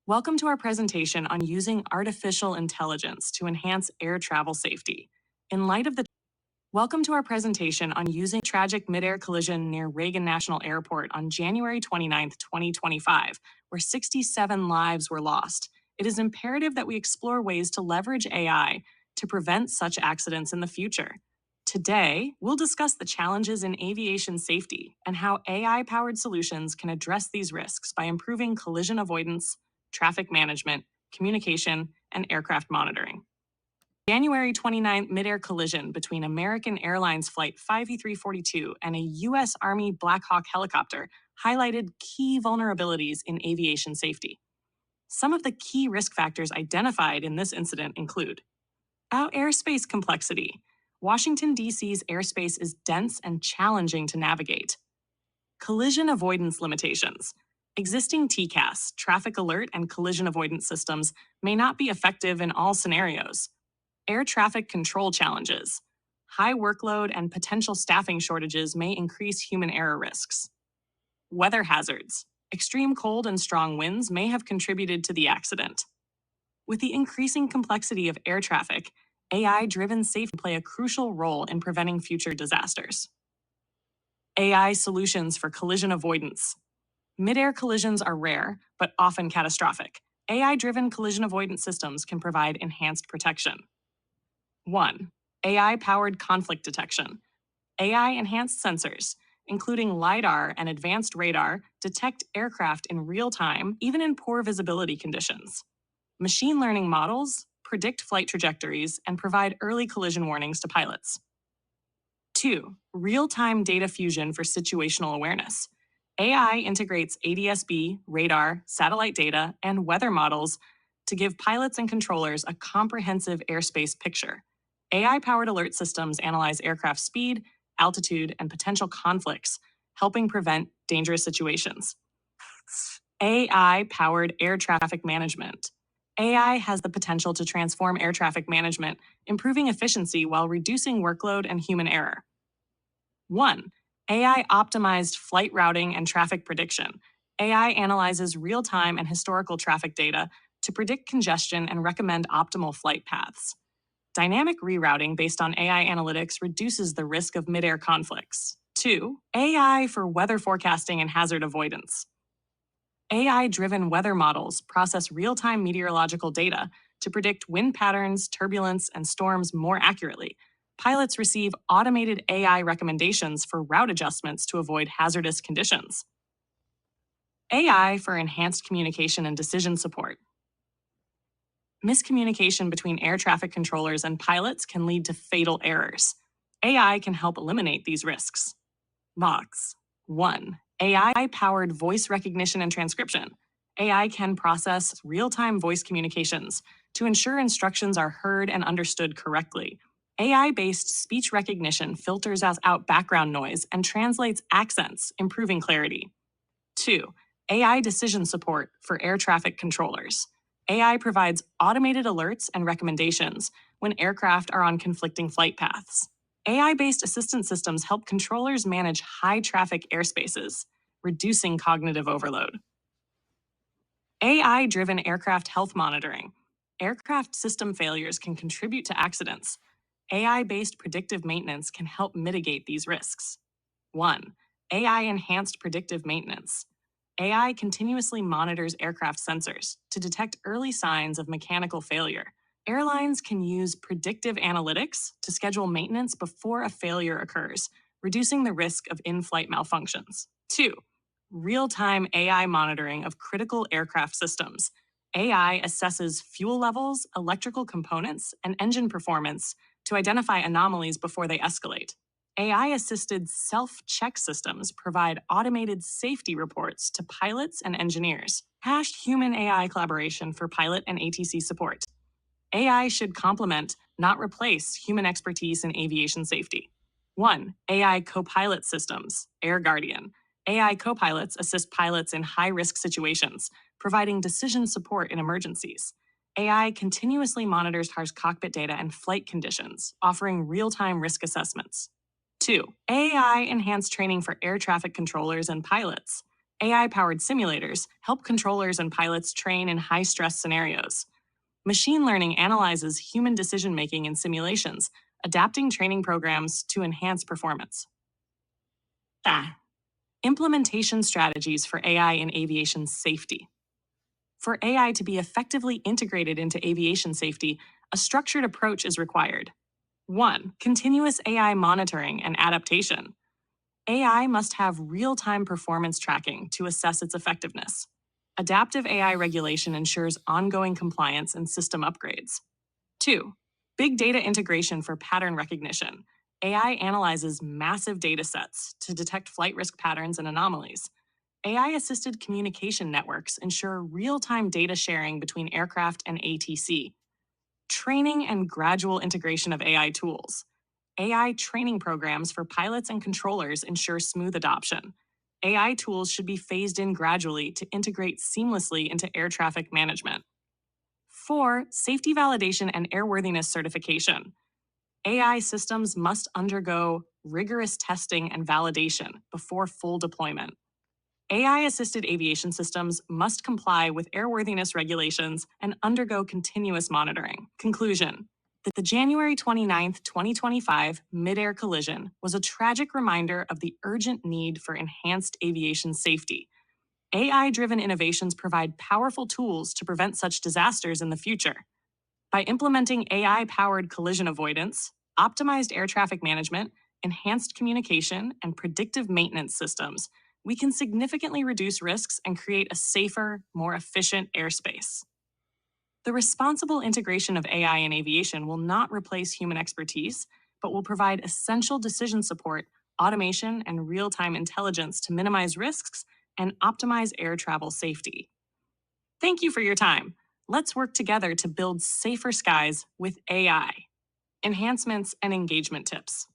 Welcome to our presentation on using artificial intelligence to enhance air travel safety. In light of the Welcome to our presentation on using tragic midair collision near Reagan National Airport on January 29, 2025, where 67 lives were lost. It is imperative that we explore ways to leverage AI to prevent such accidents in the future. Today, we'll discuss the challenges in aviation safety and how AI-powered solutions can address these risks by improving collision avoidance, traffic management, communication, and aircraft monitoring. January 29th midair collision between American Airlines Flight 5E342 and a U.S. Army Black Hawk helicopter highlighted key vulnerabilities in aviation safety. Some of the key risk factors identified in this incident include our airspace complexity. Washington, D.C.'s airspace is dense and challenging to navigate. Collision avoidance limitations. Existing TCAS, traffic alert, and collision avoidance systems may not be effective in all scenarios. Air traffic control challenges. High workload and potential staffing shortages may increase human error risks. Weather hazards. Extreme cold and strong winds may have contributed to the accident. With the increasing complexity of air traffic, AI-driven safety play a crucial role in preventing future disasters. AI solutions for collision avoidance. Midair collisions are rare, but often catastrophic. AI-driven collision avoidance systems can provide enhanced protection. 1. AI-powered conflict detection. AI-enhanced sensors, including LiDAR and advanced radar, detect aircraft in real time, even in poor visibility conditions. Machine learning models predict flight trajectories and provide early collision warnings to pilots. 2. Real-time data fusion for situational awareness. AI integrates ADS-B, radar, satellite data, and weather models to give pilots and controllers a comprehensive airspace picture. AI-powered alert systems analyze aircraft speed, altitude, and potential conflicts, helping prevent dangerous situations. AI-powered air traffic management. AI has the potential to transform air traffic management, improving efficiency while reducing workload and human error. 1. AI-optimized flight routing and traffic prediction. AI analyzes real-time and historical traffic data to predict congestion and recommend optimal flight paths. Dynamic rerouting based on AI analytics reduces the risk of midair conflicts. 2. AI for weather forecasting and hazard avoidance. AI-driven weather models process real-time meteorological data to predict wind patterns, turbulence, and storms more accurately. Pilots receive automated AI recommendations for route adjustments to avoid hazardous conditions. AI for enhanced communication and decision support. Miscommunication between air traffic controllers and pilots can lead to fatal errors. AI can help eliminate these risks. Box 1. AI-powered voice recognition and transcription. AI can process real-time voice communications to ensure instructions are heard and understood correctly. AI-based speech recognition filters out background noise and translates accents, improving clarity. 2. AI decision support for air traffic controllers. AI provides automated alerts and recommendations when aircraft are on conflicting flight paths. AI-based assistance systems help controllers manage high-traffic airspaces, reducing cognitive overload. AI-driven aircraft health monitoring. Aircraft system failures can contribute to accidents. AI-based predictive maintenance can help mitigate these risks. 1. AI-enhanced predictive maintenance. AI continuously monitors aircraft sensors to detect early signs of mechanical failure. Airlines can use predictive analytics to schedule maintenance before a failure occurs, reducing the risk of in-flight malfunctions. 2. Real-time AI monitoring of critical aircraft systems. AI assesses fuel levels, electrical components, and engine performance to identify anomalies before they escalate. AI-assisted self-check systems provide automated safety reports to pilots and engineers. Human-AI collaboration for pilot and ATC support. AI should complement, not replace, human expertise in aviation safety. 1. AI co-pilot systems, Air Guardian. AI co-pilots assist pilots in high-risk situations, providing decision support in emergencies. AI continuously monitors harsh cockpit data and flight conditions, offering real-time risk assessments. 2. AI enhanced training for air traffic controllers and pilots. AI-powered simulators help controllers and pilots train in high-stress scenarios. Machine learning analyzes human decision-making in simulations, adapting training programs to enhance performance. Implementation strategies for AI in aviation safety. For AI to be effectively integrated into aviation safety, a structured approach is required. 1. Continuous AI monitoring and adaptation. AI must have real-time performance tracking to assess its effectiveness. Adaptive AI regulation ensures ongoing compliance and system upgrades. 2. Big data integration for pattern recognition. AI analyzes massive data sets to detect flight risk patterns and anomalies. AI-assisted communication networks ensure real-time data sharing between aircraft and ATC. Training and gradual integration of AI tools. AI training programs for pilots and controllers ensure smooth adoption. AI tools should be phased in gradually to integrate seamlessly into air traffic management. 4. Safety validation and airworthiness certification. AI systems must undergo rigorous testing and validation before full deployment. AI-assisted aviation systems must comply with airworthiness regulations and undergo continuous monitoring. Conclusion. The January 29, 2025 Midair collision was a tragic reminder of the urgent need for enhanced aviation safety. AI-driven innovations provide powerful tools to prevent such disasters in the future. By implementing AI-powered collision avoidance, optimized air traffic management, enhanced communication, and predictive maintenance systems, we can significantly reduce risks and create a safer, more efficient airspace. The responsible integration of AI in aviation will not replace human expertise, but will provide essential decision support, automation, and real-time intelligence to minimize risks and optimize air travel safety. Thank you for your time. Let's work together to build safer skies with AI. Enhancements and engagement tips.